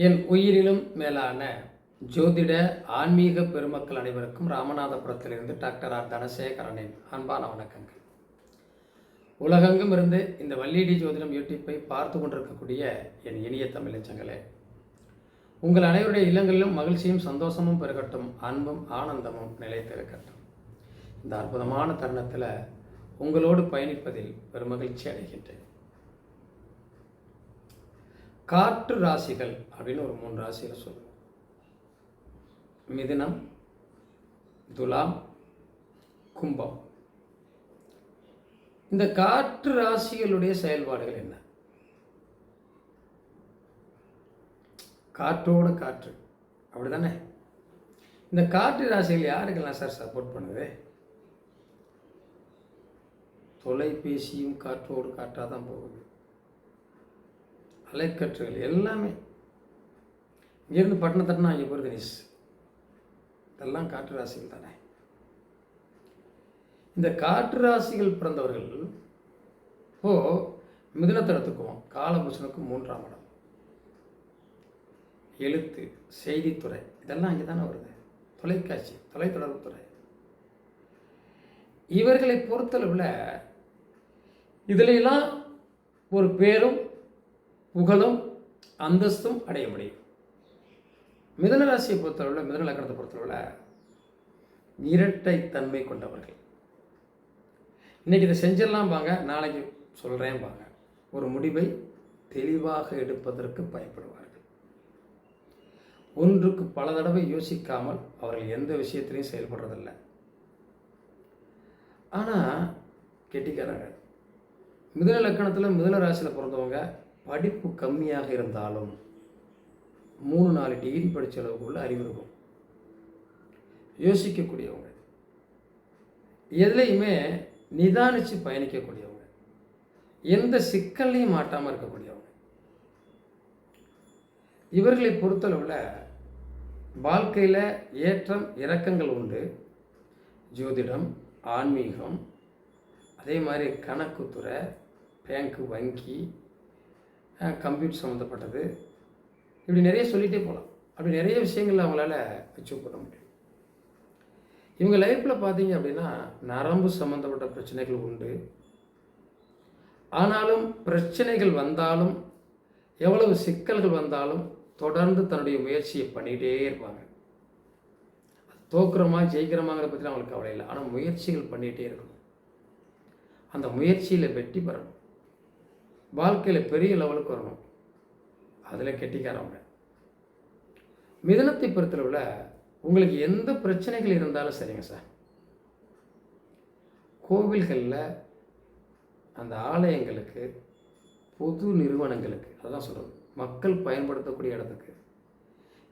என் உயிரிலும் மேலான ஜோதிட ஆன்மீக பெருமக்கள் அனைவருக்கும் ராமநாதபுரத்திலிருந்து டாக்டர் ஆர் தனசேகரனின் அன்பான வணக்கங்கள். உலகெங்கும் இருந்து இந்த வள்ளிடி ஜோதிடம் யூடியூப்பை பார்த்து கொண்டிருக்கக்கூடிய என் இனிய தமிழச்சங்களே, உங்கள் அனைவருடைய இல்லங்களிலும் மகிழ்ச்சியும் சந்தோஷமும் பெருகட்டும், அன்பும் ஆனந்தமும் நிலைத்திருக்கட்டும். இந்த அற்புதமான தருணத்தில் உங்களோடு பயணிப்பதில் பெருமகிழ்ச்சி அடைகின்றேன். காற்று ராசிகள் அப்படின்னு ஒரு 3 ராசிகள் சொல்லுவோம். மிதுனம், துலாம், கும்பம். இந்த காற்று ராசிகளுடைய செயல்பாடுகள் என்ன? காற்றோட காற்று, அப்படிதானே? இந்த காற்று ராசிகள் யாருக்கெல்லாம் சார் சப்போர்ட் பண்ணுது? தொலைபேசியும் காற்றோடு காற்றாக தான் போகுது. அலைக்கற்றுகள் எல்லாமே இங்கேருந்து பட்டணத்தட்டினா அங்கே போகிறது நிஸ், இதெல்லாம் காற்று ராசிகள் தானே. இந்த காற்று ராசிகள் பிறந்தவர்கள் மிதுனத்தை எடுத்துக்குவோம். காலபுருஷனுக்கு 3ஆம் இடம், எழுத்து, செய்தித்துறை, இதெல்லாம் அங்கே தானே வருது. தொலைக்காட்சி, தொலைத்தொடர்பு துறை. இவர்களை பொறுத்தளவில் இதிலெல்லாம் ஒரு பேரும் புகழும் அந்தஸ்தும் அடைய முடியும். மிதுன ராசியை பொறுத்தளவில், மிதுன லக்னத்தை பொறுத்தளவில் இரட்டை தன்மை கொண்டவர்கள். இன்றைக்கி இதை செஞ்சிடலாம் வாங்க, நாளைக்கு சொல்கிறேன் வாங்க, ஒரு முடிவை தெளிவாக எடுப்பதற்கு பயப்படுவார்கள். ஒன்றுக்கு பல தடவை யோசிக்காமல் அவர்கள் எந்த விஷயத்திலையும் செயல்படுறதில்லை. ஆனால் கெட்டிக்காரங்க, மிதுன லக்கணத்தில் மிதுன ராசியில் பிறந்தவங்க படிப்பு கம்மியாக இருந்தாலும் 3-4 டிகிரி படித்த அளவுக்குள்ள அறிவு இருக்கும். யோசிக்கக்கூடியவங்க, எதுலேயுமே நிதானித்து பயணிக்கக்கூடியவங்க, எந்த சிக்கல்லையும் மாட்டாமல் இருக்கக்கூடியவங்க. இவர்களை பொறுத்தளவில் வாழ்க்கையில் ஏற்றம் இறக்கங்கள் உண்டு. ஜோதிடம், ஆன்மீகம், அதே மாதிரி கணக்குத்துறை, பேங்க்கு, வங்கி, கம்ப்யூட்டர் சம்மந்தப்பட்டது, இப்படி நிறைய சொல்லிகிட்டே போகலாம். அப்படி நிறைய விஷயங்கள் அவங்களால அச்சீவ் பண்ண முடியும். இவங்க லைஃப்பில் பார்த்தீங்க அப்படின்னா நரம்பு சம்மந்தப்பட்ட பிரச்சனைகள் உண்டு. ஆனாலும் பிரச்சனைகள் வந்தாலும், எவ்வளவு சிக்கல்கள் வந்தாலும் தொடர்ந்து தன்னுடைய முயற்சியை பண்ணிகிட்டே இருப்பாங்க. தோக்குறோமா ஜெயிக்கிறோமாங்கிற பற்றி அவங்களுக்கு கவலை இல்லை. ஆனால் முயற்சிகள் பண்ணிகிட்டே இருக்கணும். அந்த முயற்சியில் வெற்றி பெறணும். வாழ்க்கையில் பெரிய லெவலுக்கு வரணும். அதில் கெட்டிக்காரவங்க. மிதுனத்தை பொறுத்தளவில் உங்களுக்கு எந்த பிரச்சனைகள் இருந்தாலும் சரிங்க சார், கோவில்களில், அந்த ஆலயங்களுக்கு, பொது நிறுவனங்களுக்கு, அதான் சொல்கிறது, மக்கள் பயன்படுத்தக்கூடிய இடத்துக்கு,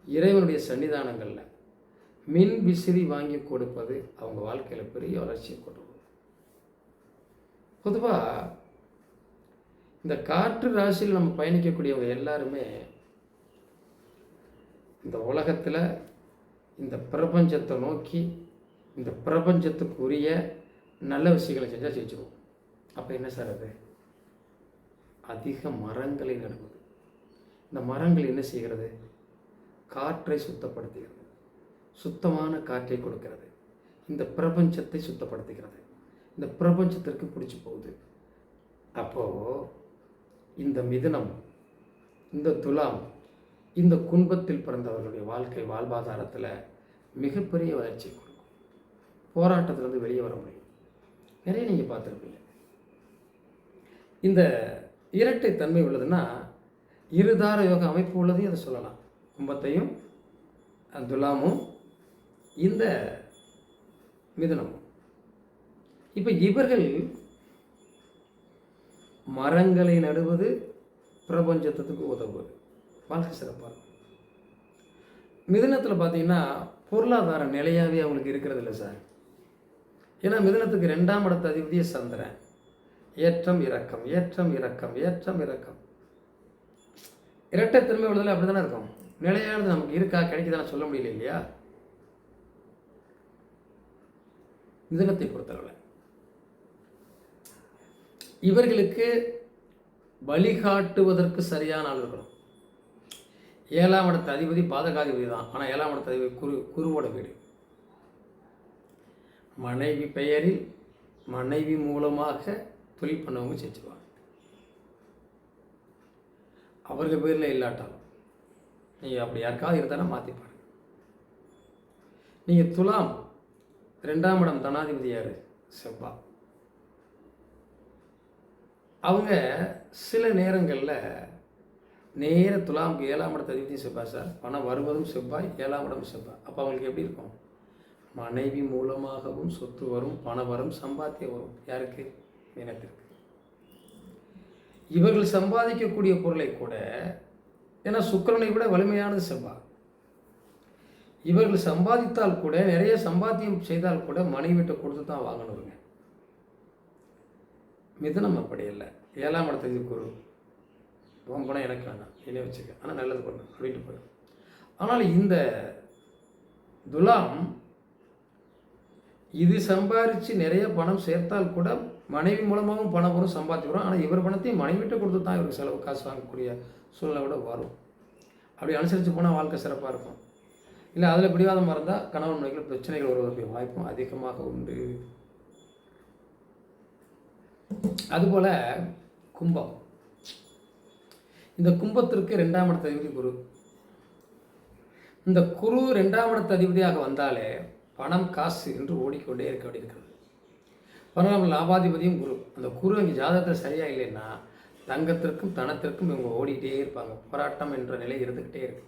இறைவனுடைய சன்னிதானங்களில் மின் விசிறி வாங்கி கொடுப்பது அவங்க வாழ்க்கையில் பெரிய வளர்ச்சியை கொண்டு வரும். பொதுவாக இந்த காற்று ராசியில் நம்ம பயணிக்கக்கூடியவங்க எல்லாருமே இந்த உலகத்தில் இந்த பிரபஞ்சத்தை நோக்கி, இந்த பிரபஞ்சத்துக்கு உரிய நல்ல விஷயங்களை செஞ்சால் ஜெயிச்சிருவோம். அப்போ என்ன சார் அது? அதிக மரங்களை நடுவது. இந்த மரங்கள் என்ன செய்கிறது? காற்றை சுத்தப்படுத்துகிறது, சுத்தமான காற்றை கொடுக்கிறது, இந்த பிரபஞ்சத்தை சுத்தப்படுத்துகிறது, இந்த பிரபஞ்சத்திற்கு பிடிச்சி போகுது. அப்போது இந்த மிதுனம், இந்த துலாம், இந்த குன்பத்தில் பிறந்தவர்களுடைய வாழ்க்கை வாழ்வாதாரத்தில் மிகப்பெரிய வளர்ச்சி கொடுக்கும். போராட்டத்திலிருந்து வெளியே வர முடியும். நிறைய நீங்கள் பார்த்துருப்பீங்க. இந்த இரட்டை தன்மை உள்ளதுன்னா இருதார யோக அமைப்பு உள்ளதையும் அதை சொல்லலாம். கும்பத்தையும் துலாமும் இந்த மிதுனமும். இப்போ இவர்கள் மரங்களை நடுவது, பிரபஞ்சத்துக்கு உதவுவது, வாழ்க்கை சிறப்பாக இருக்கும். மிதுனத்தில் பார்த்தீங்கன்னா பொருளாதார நிலையாகவே அவங்களுக்கு இருக்கிறது இல்லை சார். ஏன்னா மிதுனத்துக்கு 2ஆம் இடத்து அதிபதியே சந்திரன். ஏற்றம் இறக்கம், ஏற்றம் இறக்கம், ஏற்றம் இறக்கம். இரட்டைத்தன்மை உள்ளதில் அப்படி தானே இருக்கும். நிலையானது நமக்கு இருக்கா, கிடைக்குதானே சொல்ல முடியல இல்லையா? மிதுனத்தை பொறுத்தளவில் இவர்களுக்கு வழிகாட்டுவதற்கு சரியான ஆள் இருக்கணும். 7ஆம் இடத்து அதிபதி பாதகாதிபதி தான். ஆனால் 7ஆம் இடத்து அதிபதி குருவோட வீடு. மனைவி பெயரில் மனைவி மூலமாக தொழில் பண்ணவங்க செஞ்சுருவாங்க. அவர்கள் பேரில் இல்லாட்டாலும் நீங்கள் அப்படி யாருக்காவது இருந்தாலும் மாற்றிப்பாருங்க. நீங்கள் துலாம் 2ஆம் இடம் தனாதிபதி யார்? செவ்வாய். அவங்க சில நேரங்களில் நேர துலாமுக்கு 7ஆம் இடத்து அதிபதியும் செவ்வாய் சார். பணம் வருவதும் செவ்வாய், 7ஆம் இடம் செவ்வாய். அப்போ அவங்களுக்கு எப்படி இருக்கும்? மனைவி மூலமாகவும் சொத்து வரும், பணம் வரும், சம்பாத்தியம் வரும். யாருக்கு? மீனத்திற்கு. இவர்கள் சம்பாதிக்கக்கூடிய பொருளை கூட, ஏன்னா சுக்கிரனை விட வலிமையானது செவ்வாய், இவர்கள் சம்பாதித்தால் கூட, நிறைய சம்பாத்தியம் செய்தால் கூட மனைவிட்ட கொடுத்து தான் வாங்கணுங்க. மிதுனம் அப்படி இல்லை. 7ஆம் இடத்துக்கு குரு, உன் பணம் எனக்கு வேணாம், என்னை வச்சுக்க, ஆனால் நல்லது பண்ணு அப்படின்ட்டு போயிடும். ஆனால் இந்த துலாம் இது சம்பாரித்து நிறைய பணம் சேர்த்தால் கூட மனைவி மூலமாகவும் பணம் வரும், சம்பாத்தி வரும். ஆனால் இவர் பணத்தையும் மனைவிட்ட கொடுத்து தான் இவருக்கு செலவு காசு வாங்கக்கூடிய சூழ்நிலை கூட வரும். அப்படி அனுசரித்து போனால் வாழ்க்கை சிறப்பாக இருக்கும். இல்லை அதில் பிடிவாதமாக இருந்தால் கணவன் மனைவிகள் பிரச்சனைகள் வருவதற்கு வாய்ப்பும் அதிகமாக உண்டு. அதுபோல் கும்பம், இந்த கும்பத்திற்கு 2ஆம் இடத்து அதிபதி குரு. இந்த குரு 2ஆம் இடத்து அதிபதியாக வந்தாலே பணம் காசு என்று ஓடிக்கொண்டே இருக்க வேண்டியிருக்கிறது. 12ஆம் லாபாதிபதியும் குரு. அந்த குரு அங்கே ஜாதகத்தில் சரியாக இல்லைன்னா தங்கத்திற்கும் தனத்திற்கும் இவங்க ஓடிக்கிட்டே இருப்பாங்க. போராட்டம் என்ற நிலை இருந்துக்கிட்டே இருக்கு.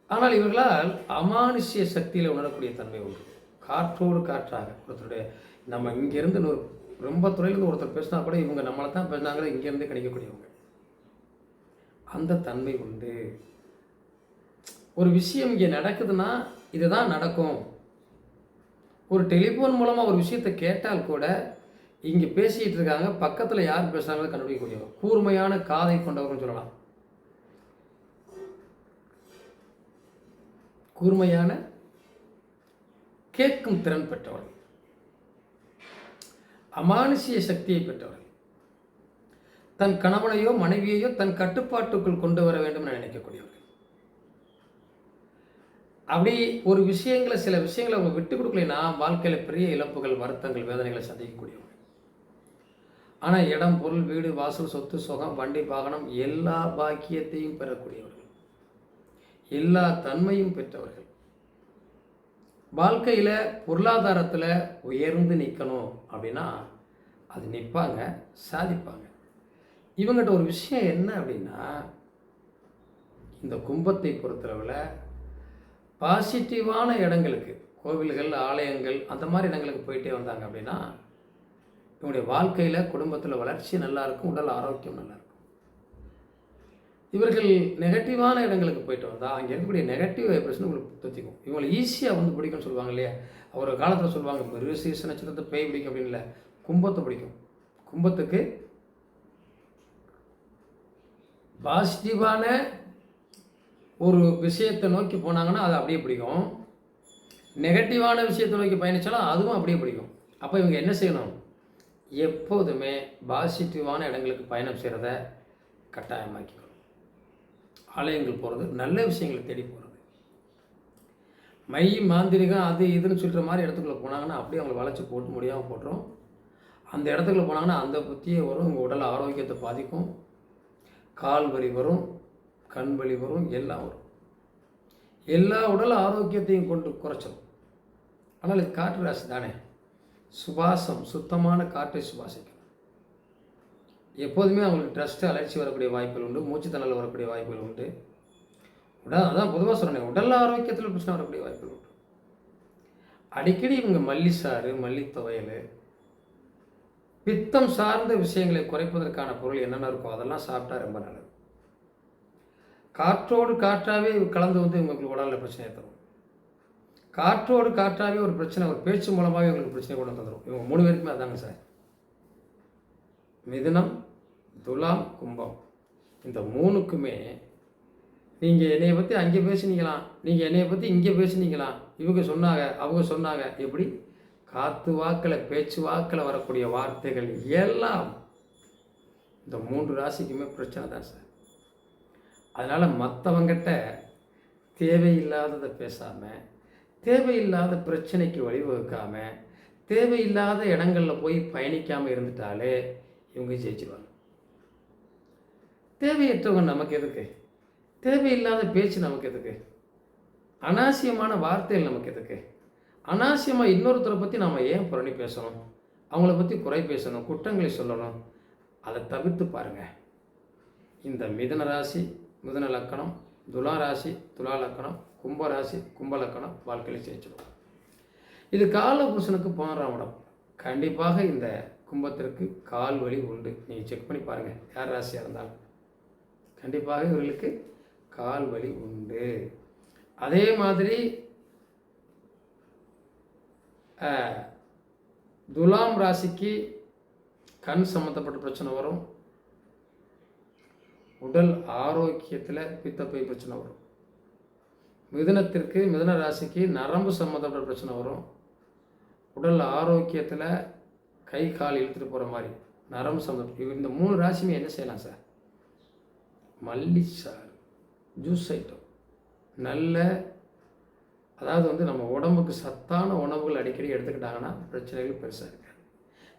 ஆனால் இவர்களால் அமானுஷ்ய சக்தியில் உணரக்கூடிய தன்மை உண்டு. காற்றோடு காற்றாக ஒருத்தருடைய, நம்ம இங்கேருந்து ரொம்ப துறையிலிருந்து ஒருத்தர் பேசினா கூட இவங்க நம்மளை தான் பேசினாங்க, இங்கேருந்து கிடைக்கக்கூடியவங்க. அந்த தன்மை உண்டு. ஒரு விஷயம் இங்கே நடக்குதுன்னா இதுதான் நடக்கும். ஒரு டெலிஃபோன் மூலமாக ஒரு விஷயத்தை கேட்டால் கூட இங்கே பேசிகிட்டு இருக்காங்க, பக்கத்தில் யார் பேசுகிறாங்களோ கண்டுபிடிக்கக்கூடியவங்க. கூர்மையான காதை கொண்டவர்கள் சொல்லலாம். கூர்மையான கேட்கும் திறன் பெற்றவர்கள், அமானுஷ்ய சக்தியை பெற்றவர்கள். தன் கணவனையோ மனைவியையோ தன் கட்டுப்பாட்டுக்குள் கொண்டு வர வேண்டும் என நினைக்கக்கூடியவர்கள். அப்படி ஒரு விஷயங்களை, சில விஷயங்களை அவங்க விட்டு கொடுக்கலைன்னா வாழ்க்கையில் பெரிய இழப்புகள், வருத்தங்கள், வேதனைகளை சந்திக்கக்கூடியவங்க. ஆனால் இடம், பொருள், வீடு, வாசல், சொத்து, சுகம், வண்டி, வாகனம் எல்லா பாக்கியத்தையும் பெறக்கூடியவர்கள், எல்லா தன்மையும் பெற்றவர்கள். வாழ்க்கையில் பொருளாதாரத்தில் உயர்ந்து நிற்கணும் அப்படின்னா அது நிற்பாங்க, சாதிப்பாங்க. இவங்ககிட்ட ஒரு விஷயம் என்ன அப்படின்னா, இந்த கும்பத்தை பொறுத்தளவில் பாசிட்டிவான இடங்களுக்கு, கோவில்கள், ஆலயங்கள், அந்த மாதிரி இடங்களுக்கு போயிட்டே வந்தாங்க அப்படின்னா இவங்களுடைய வாழ்க்கையில், குடும்பத்தில் வளர்ச்சி நல்லாயிருக்கும், உடல் ஆரோக்கியம் நல்லாயிருக்கும். இவர்கள் நெகட்டிவான இடங்களுக்கு போயிட்டு வந்தால் அங்கே இருக்கக்கூடிய நெகட்டிவ் வைப்ரேஷன் உங்களுக்கு தொத்திக்கும். இவங்களை ஈஸியாக வந்து பிடிக்கும்னு சொல்லுவாங்க இல்லையா? ஒரு காலத்தில் சொல்லுவாங்க மிருகசீரிஷ நட்சத்திரத்தை பேய் பிடிக்கும் அப்படின்னு இல்லை, கும்பத்தை பிடிக்கும். கும்பத்துக்கு பாசிட்டிவான ஒரு விஷயத்தை நோக்கி போனாங்கன்னா அது அப்படியே பிடிக்கும். நெகட்டிவான விஷயத்தை நோக்கி பயணித்தாலும் அதுவும் அப்படியே பிடிக்கும். அப்போ இவங்க என்ன செய்யணும்? எப்போதுமே பாசிட்டிவான இடங்களுக்கு பயணம் செய்கிறத கட்டாயமாக்கிக்கணும். ஆலயங்கள் போகிறது, நல்ல விஷயங்களை தேடி போகிறது. மை மாந்திரிகம் அது இதுன்னு சொல்கிற மாதிரி இடத்துக்குள்ளே போனாங்கன்னா அப்படியே அவங்களை வளைச்சி போட்டு முடியாமல் போட்டுரும். அந்த இடத்துக்குள்ள போனாங்கன்னா அந்த புத்தியே வரும், உங்கள் உடல் ஆரோக்கியத்தை பாதிக்கும், கால் வலி வரும், கண் வலி வரும், எல்லாம் வரும். எல்லா உடல் ஆரோக்கியத்தையும் கொண்டு குறைச்சிடும். ஆனால் இது காற்று ராசி தானே, சுவாசம், சுத்தமான காற்றை சுவாசிக்கணும். எப்போதுமே அவங்களுக்கு ட்ரஸ்ட்டு, அலர்ச்சி வரக்கூடிய வாய்ப்புகள் உண்டு, மூச்சுத்திணறல் வரக்கூடிய வாய்ப்புகள் உண்டு. அதான் பொதுவாக சொல்கிறேன், உடல் ஆரோக்கியத்தில் பிரச்சனை வரக்கூடிய வாய்ப்புகள் உண்டு. அடிக்கடி இவங்க மல்லிசாறு, மல்லித்துவையல், பித்தம் சார்ந்த விஷயங்களை குறைப்பதற்கான பொருள் என்னென்ன இருக்கோ அதெல்லாம் சாப்பிட்டா ரொம்ப நல்லது. காற்றோடு காற்றாகவே கலந்து வந்து இவங்களுக்கு உடலில் பிரச்சனையை தரும். காற்றோடு காற்றாகவே ஒரு பிரச்சனை, ஒரு பேச்சு மூலமாகவே இவங்களுக்கு பிரச்சனை கொண்டு வந்துடும். இவங்க 3 பேருக்குமே அதாங்க சார். மிதுனம், துலாம், கும்பம், இந்த 3க்குமே நீங்கள் என்னையை பற்றி அங்கே பேசுனீங்களாம், நீங்கள் என்னையை பற்றி இங்கே பேசுனீங்களாம், இவங்க சொன்னாங்க, அவங்க சொன்னாங்க, எப்படி காற்று வாக்கில், பேச்சு வாக்கில் வரக்கூடிய வார்த்தைகள் எல்லாம் இந்த 3 ராசிக்குமே பிரச்சனை தான் சார். அதனால் மற்றவங்கிட்ட தேவையில்லாததை பேசாமல், தேவையில்லாத பிரச்சனைக்கு வழிவகுக்காமல், தேவையில்லாத இடங்களில் போய் பயணிக்காமல் இருந்துட்டாலே இவங்க ஜெயிச்சிருவாங்க. தேவையற்றவங்க நமக்கு எதுக்கு? தேவையில்லாத பேச்சு நமக்கு எதுக்கு? அனாவசியமான வார்த்தைகள் நமக்கு எதுக்கு? அனாவசியமாக இன்னொருத்தரை பற்றி நாம் ஏன் புரணி பேசணும்? அவங்கள பற்றி குறை பேசணும், குற்றங்களை சொல்லணும்? அதை தவிர்த்து பாருங்கள். இந்த மிதுன ராசி, மிதுன லக்கணம், துலா ராசி, துலா லக்கணம், கும்ப ராசி, கும்ப லக்கணம் வாழ்க்கையில் ஜெயிச்சிடும். இது கால புருஷனுக்கு 11ஆம் இடம். கண்டிப்பாக இந்த கும்பத்திற்கு கால் வலி உண்டு. நீங்கள் செக் பண்ணி பாருங்கள், யார் ராசியாக இருந்தாலும் கண்டிப்பாக இவர்களுக்கு கால் வலி உண்டு. அதே மாதிரி துலாம் ராசிக்கு கண் சம்மந்தப்பட்ட பிரச்சனை வரும். உடல் ஆரோக்கியத்தில் பித்தப்பை பிரச்சனை வரும். மிதுனத்திற்கு, மிதுன ராசிக்கு நரம்பு சம்மந்தப்பட்ட பிரச்சனை வரும். உடல் ஆரோக்கியத்தில் கை கால் இழுத்துட்டு போகிற மாதிரி நரம்பு சம்மந்தப்பட்ட இந்த 3 ராசியுமே என்ன செய்யலாம் சார்? மல்லிச்சாறு, ஜூஸ் ஐட்டம், நல்ல அதாவது நம்ம உடம்புக்கு சத்தான உணவுகள் அடிக்கடி எடுத்துக்கிட்டாங்கன்னா பிரச்சனைகள் பெருசாக இருக்காது.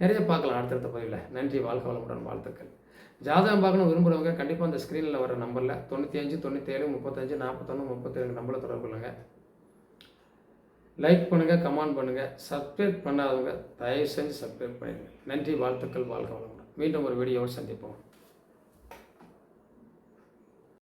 நிறைய பார்க்கலாம் அடுத்தடுத்த பதிவில். நன்றி, வாழ்க வளமுடன், வாழ்த்துக்கள். ஜாதகம் பார்க்கணும் விரும்புகிறவங்க கண்டிப்பாக அந்த ஸ்க்ரீனில் வர நம்பரில் 95 97 35 41 37 நம்பரில் தொடர்பு கொள்ளுங்கள். லைக் பண்ணுங்கள், கமெண்ட் பண்ணுங்கள். சப்ஸ்கிரைப் பண்ணாதவங்க தயவு செஞ்சு சப்ஸ்கிரைப் பண்ணிடுங்க. நன்றி, வாழ்த்துக்கள், வாழ்க வளமுடன். மீண்டும் ஒரு வீடியோவில் சந்திப்போம்.